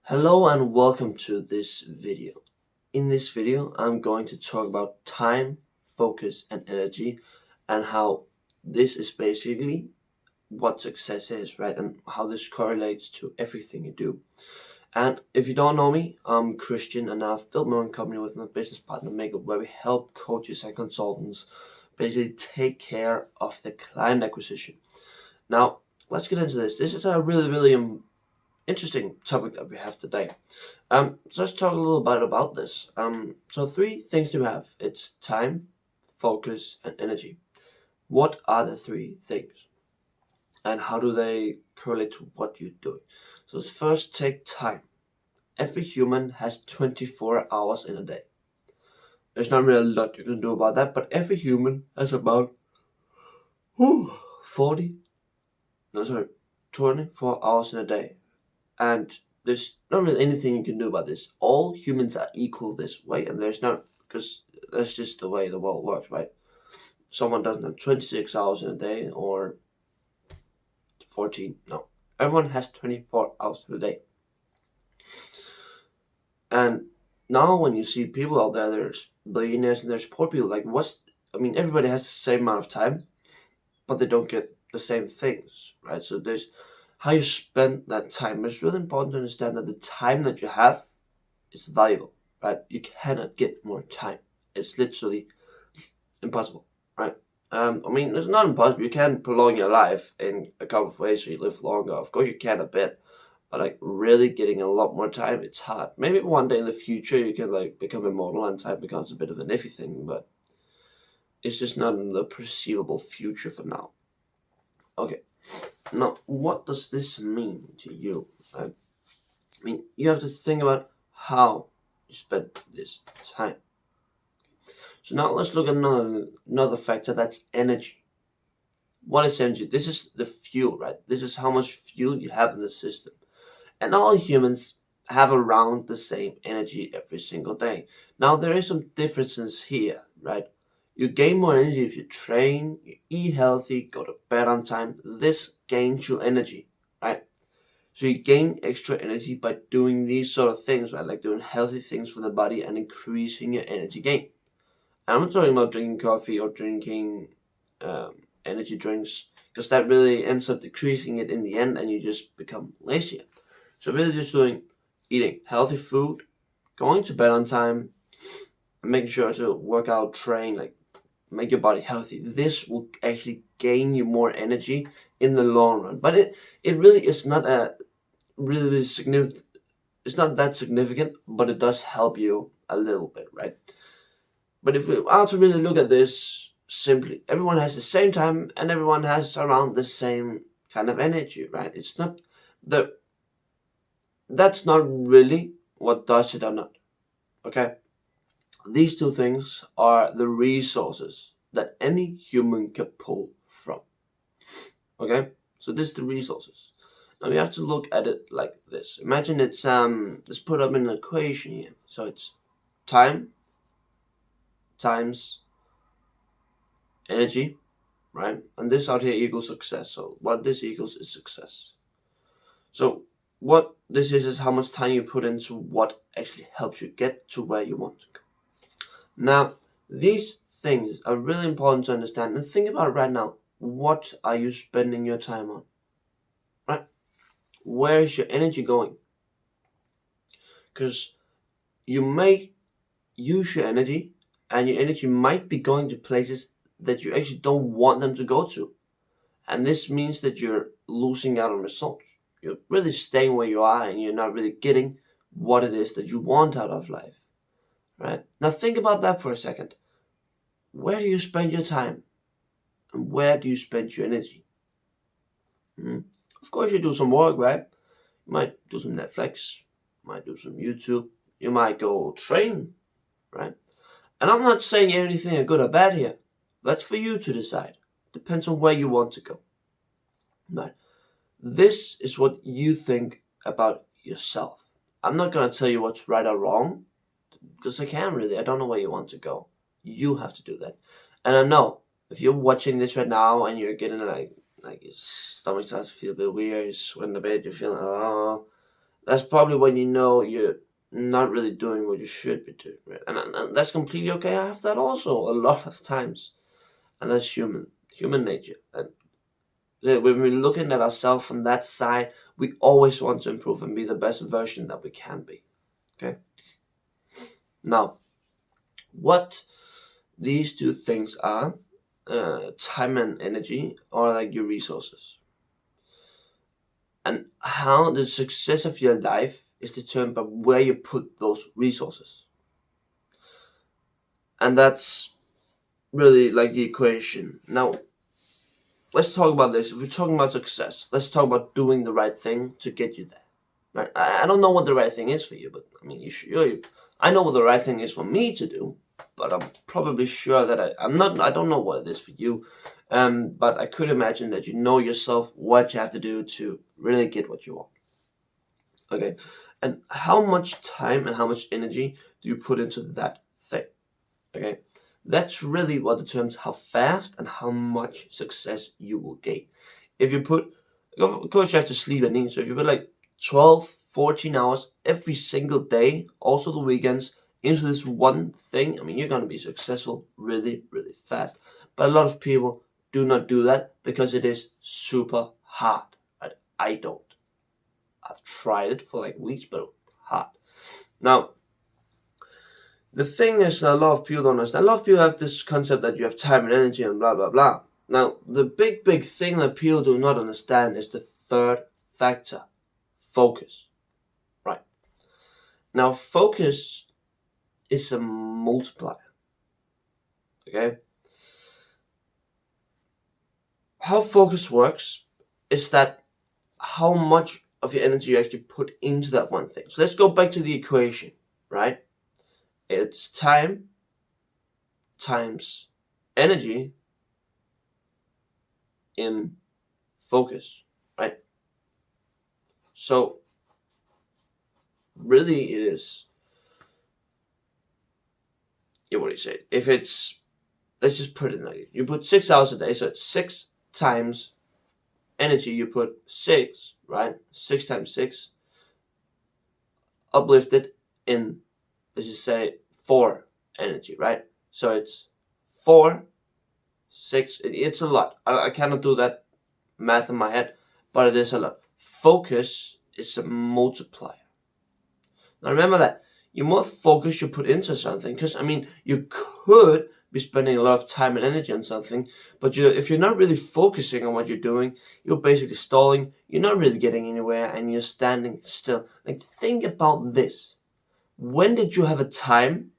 Hello and welcome to this video. In this video, I'm going to talk about time, focus, and energy, and how this is basically what success is, right? And how this correlates to everything you do. And if you don't know me, I'm Christian, and I've built my own company with my business partner, Mikkel, where we help coaches and consultants basically take care of the client acquisition. Now, let's get into this. This is a really interesting topic that we have today. So let's talk a little bit about this. So three things to have. It's time, focus, and energy. What are the three things? And how do they correlate to what you're doing? So let's first take time. Every human has 24 hours in a day. There's not really a lot you can do about that, but every human has about 40, no sorry, 24 hours in a day. And there's not really anything you can do about this. All humans are equal this way, and there's not, because that's just the way the world works, right? Someone doesn't have 26 hours in a day or 14. No. Everyone has 24 hours in a day. And now when you see people out there, there's billionaires and there's poor people, everybody has the same amount of time, but they don't get the same things, right? So there's how you spend that time. It's really important to understand that the time that you have is valuable, right? You cannot get more time. It's literally impossible, right? It's not impossible. You can prolong your life in a couple of ways so you live longer. Of course, you can a bit, but really getting a lot more time, it's hard. Maybe one day in the future you can become immortal and time becomes a bit of an iffy thing, but it's just not in the perceivable future for now. Okay, now what does this mean to you? Right? You have to think about how you spend this time. So now let's look at another factor, that's energy. What is energy? This is the fuel, right? This is how much fuel you have in the system. And all humans have around the same energy every single day. Now there is some differences here, right? You gain more energy if you train, you eat healthy, go to bed on time. This gains you energy, right? So you gain extra energy by doing these sort of things, right? Like doing healthy things for the body and increasing your energy gain. I'm not talking about drinking coffee or drinking energy drinks, because that really ends up decreasing it in the end and you just become lazier. So really just eating healthy food, going to bed on time, and making sure to work out, train, make your body healthy. This will actually gain you more energy in the long run. But it really is not a really significant, it's not that significant, but it does help you a little bit, right? But if we are to really look at this simply, everyone has the same time and everyone has around the same kind of energy, right? It's not the that's not really what does it or not. Okay? These two things are the resources that any human can pull from. Okay? So this is the resources. Now we have to look at it like this. Imagine it's let's put up an equation here. So it's time times energy, right? And this out here equals success. So what this equals is success. So what this is how much time you put into what actually helps you get to where you want to go. Now, these things are really important to understand. And think about it right now. What are you spending your time on? Right? Where is your energy going? Because you may use your energy, and your energy might be going to places that you actually don't want them to go to. And this means that you're losing out on results. You're really staying where you are and you're not really getting what it is that you want out of life. Right? Now think about that for a second. Where do you spend your time? And where do you spend your energy? Of course you do some work, right? You might do some Netflix, you might do some YouTube, you might go train, right? And I'm not saying anything good or bad here. That's for you to decide. Depends on where you want to go. Right? This is what you think about yourself. I'm not going to tell you what's right or wrong, because I can't really. I don't know where you want to go. You have to do that. And I know if you're watching this right now and you're getting like your stomach starts to feel a bit weird, you're sweating a bit, you're feeling that's probably when you know you're not really doing what you should be doing, right? And that's completely okay. I have that also a lot of times, and that's human nature. And when we're looking at ourselves from that side, we always want to improve and be the best version that we can be. Okay. Now, what these two things are, time and energy, are like your resources, and how the success of your life is determined by where you put those resources. And that's really like the equation. Now, let's talk about this. If we're talking about success, let's talk about doing the right thing to get you there. Right? I don't know what the right thing is for you, but I mean, I know what the right thing is for me to do, but I'm probably sure that I'm not. I don't know what it is for you, but I could imagine that you know yourself what you have to do to really get what you want. Okay, and how much time and how much energy do you put into that thing? Okay, that's really what determines how fast and how much success you will gain. If you put, of course, you have to sleep and eat. So if you put like 12, 14 hours every single day, also the weekends, into this one thing, I mean, you're going to be successful really, really fast. But a lot of people do not do that because it is super hard. Right? I don't. I've tried it for like weeks, but hard. Now, the thing is that a lot of people don't understand. A lot of people have this concept that you have time and energy and blah, blah, blah. Now, the big thing that people do not understand is the third factor, focus. Right. Now, focus is a multiplier. Okay? How focus works is that how much of your energy you actually put into that one thing. So let's go back to the equation, right? It's time times energy in focus, right? So really it is, yeah, what do you say? If it's, let's just put it like, you put 6 hours a day, so it's 6 times energy, you put 6, right? 6 times 6, uplifted in, let's just say 4 energy, right? So it's 4, 6, it's a lot. I cannot do that math in my head, but it is a lot. Focus is a multiplier. Now remember that the more focus you put into something, because I mean, you could be spending a lot of time and energy on something, but if you're not really focusing on what you're doing, you're basically stalling, you're not really getting anywhere, and you're standing still. Like, think about this. When did you have a time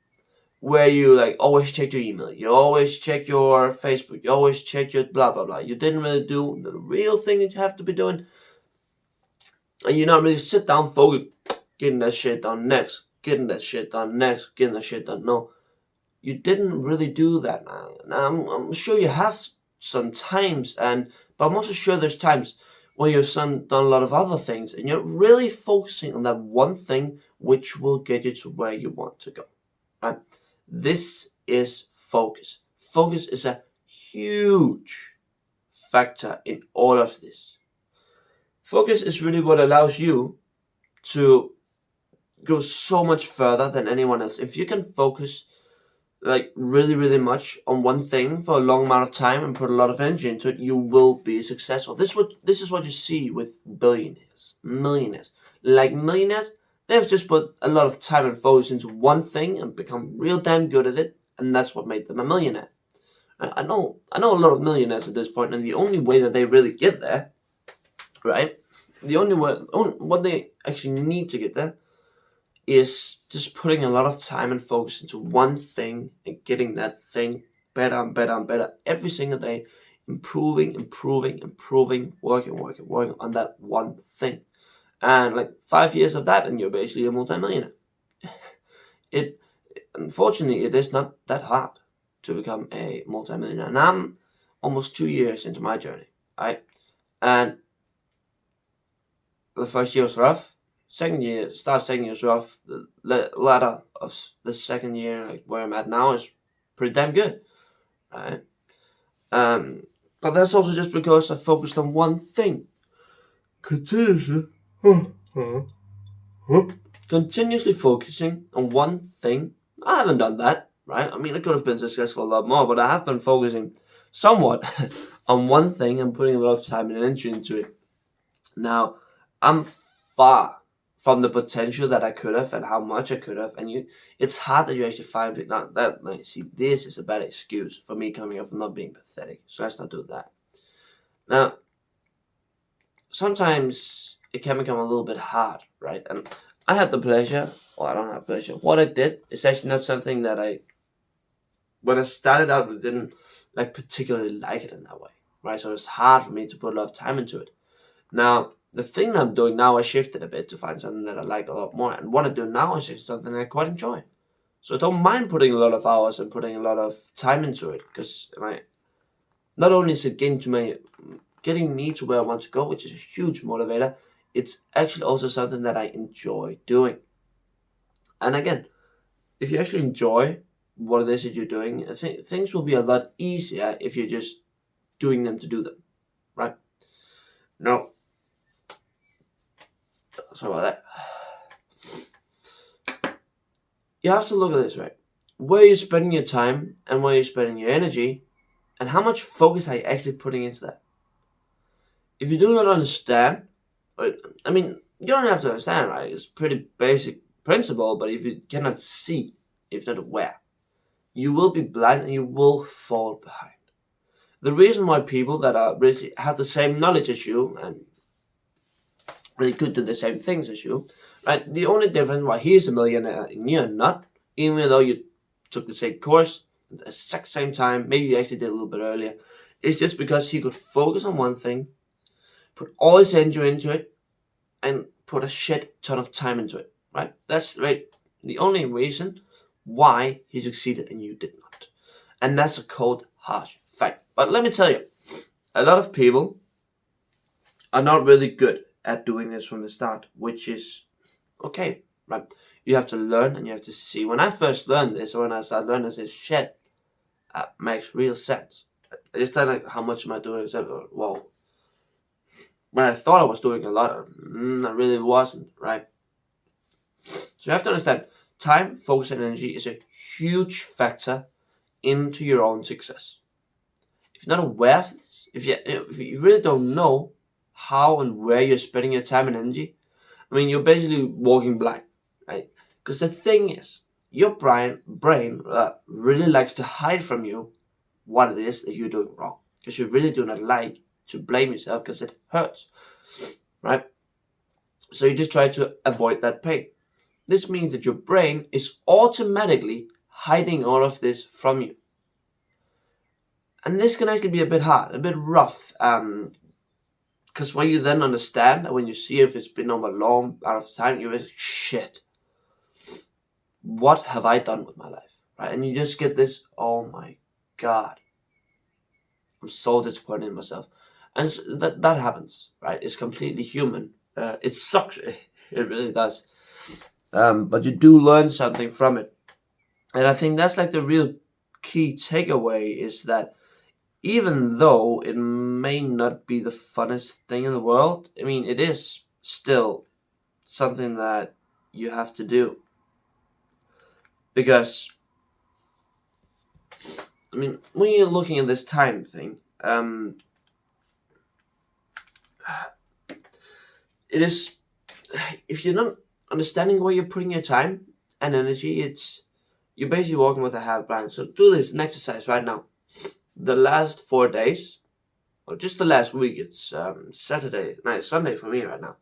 where you like always check your email, you always check your Facebook, you always check your blah blah blah, you didn't really do the real thing that you have to be doing, and you're not really sit down focus, getting that shit done next, getting that shit done next, getting that shit done? No, you didn't really do that, man. Now, I'm sure you have some times, but I'm also sure there's times where you've done a lot of other things, and you're really focusing on that one thing which will get you to where you want to go. Right? This is focus. Focus is a huge factor in all of this. Focus is really what allows you to go so much further than anyone else. If you can focus like really much on one thing for a long amount of time and put a lot of energy into it, you will be successful. This is what you see with billionaires, millionaires. Like millionaires, they've just put a lot of time and focus into one thing and become real damn good at it, and that's what made them a millionaire. I know a lot of millionaires at this point, and the only way that they really get there, right? The only way, what they actually need to get there is just putting a lot of time and focus into one thing and getting that thing better and better and better every single day, improving, working on that one thing. And like 5 years of that, and you're basically a multimillionaire. It unfortunately it is not that hard to become a multimillionaire. And I'm almost 2 years into my journey, right? And the first year was rough. Second year was rough. The latter of the second year, like where I'm at now, is pretty damn good, right? But that's also just because I focused on one thing continuously. continuously focusing on one thing. I haven't done that, right? I mean, I could have been successful a lot more, but I have been focusing somewhat on one thing and putting a lot of time and energy into it. Now, I'm far from the potential that I could have and how much I could have, and it's hard that you actually find it. Not that, like, see, this is a bad excuse for me coming up from not being pathetic. So let's not do that. Now, sometimes it can become a little bit hard, right? And I had the pleasure, or I don't have pleasure. What I did is actually not something that when I started out, I didn't like particularly like it in that way, right? So it's hard for me to put a lot of time into it. Now, the thing that I'm doing now, I shifted a bit to find something that I like a lot more. And what I do now is just something I quite enjoy. So I don't mind putting a lot of hours and putting a lot of time into it, because not only is it getting me to where I want to go, which is a huge motivator, it's actually also something that I enjoy doing. And again, if you actually enjoy what it is that you're doing, I think things will be a lot easier if you're just doing them to do them, right? No, sorry about that. You have to look at this, right? Where you're spending your time and where you're spending your energy, and how much focus are you actually putting into that? If you do not understand, I mean, you don't have to understand, right? It's a pretty basic principle, but if you cannot see, if not aware, you will be blind and you will fall behind. The reason why people that are really have the same knowledge as you and really could do the same things as you, right? The only difference why he is a millionaire and you're not, even though you took the same course at the exact same time, maybe you actually did a little bit earlier, it's just because he could focus on one thing, put all his energy into it, and put a shit ton of time into it, right? That's right. The only reason why he succeeded and you did not. And that's a cold, harsh fact. But let me tell you, a lot of people are not really good at doing this from the start, which is okay, right? You have to learn and you have to see. When I first learned this, or when I started learning this shit, makes real sense. I just thought, like, how much am I doing? I said, well, when I thought I was doing a lot, I really wasn't, right? So you have to understand, time, focus, and energy is a huge factor into your own success. If you're not aware of this, if you really don't know how and where you're spending your time and energy, I mean, you're basically walking blind, right? Because the thing is, your brain really likes to hide from you what it is that you're doing wrong, because you really do not like to blame yourself because it hurts, right? So you just try to avoid that pain. This means that your brain is automatically hiding all of this from you. And this can actually be a bit hard, a bit rough, because when you then understand, and when you see if it's been over a long amount of time, you're just, shit, what have I done with my life, right? And you just get this, oh my God, I'm so disappointed in myself. And that happens, right? It's completely human. It sucks, it really does. But you do learn something from it. And I think that's like the real key takeaway, is that even though it may not be the funnest thing in the world, I mean, it is still something that you have to do. Because, I mean, when you're looking at this time thing, it is, if you're not understanding where you're putting your time and energy, you're basically walking with a half blind. So do this, an exercise right now. The last 4 days, or just the last week, it's Sunday for me right now.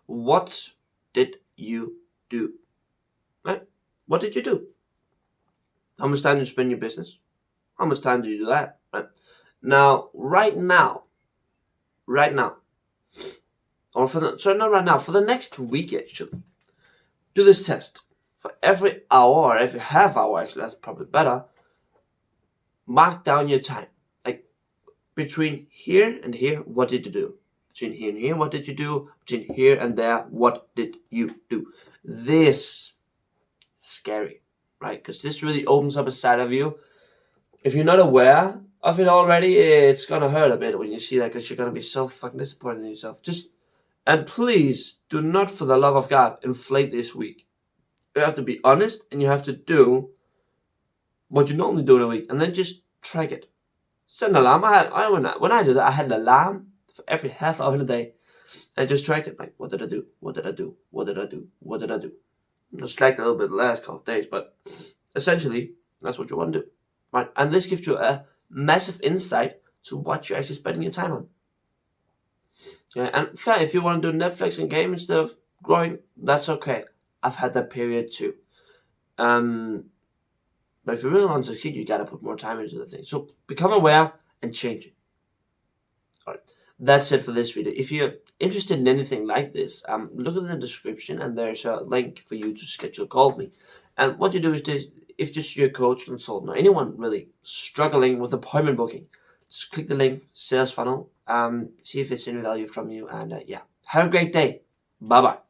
What did you do? Right? What did you do? How much time do you spend in your business? How much time do you do that? Right? Now, right now, or not right now, for the next week actually, do this test. For every hour or every half hour, actually, that's probably better, mark down your time. Like, between here and here, what did you do? Between here and here, what did you do? Between here and there, what did you do? This is scary, right? Because this really opens up a side of you. If you're not aware of it already, it's gonna hurt a bit when you see that, because you're gonna be so fucking disappointed in yourself. Just And please do not, for the love of God, inflate this week. You have to be honest, and you have to do what you normally do in a week, and then just track it. Set an alarm. When I did that, I had an alarm for every half hour in a day, and I just tracked it. Like, what did I do? What did I do? What did I do? What did I do? I slacked a little bit the last couple of days, but essentially, that's what you want to do, right? And this gives you a massive insight to what you're actually spending your time on. Yeah, and fair, if you want to do Netflix and game instead of growing, that's okay. I've had that period too. But if you really want to succeed, you gotta put more time into the thing. So become aware and change it. Alright, that's it for this video. If you're interested in anything like this, look in the description and there's a link for you to schedule a call with me. And what you do is this, if just your coach, consultant, or anyone really struggling with appointment booking, just click the link, sales funnel, see if it's any value from you, and yeah, have a great day. Bye bye.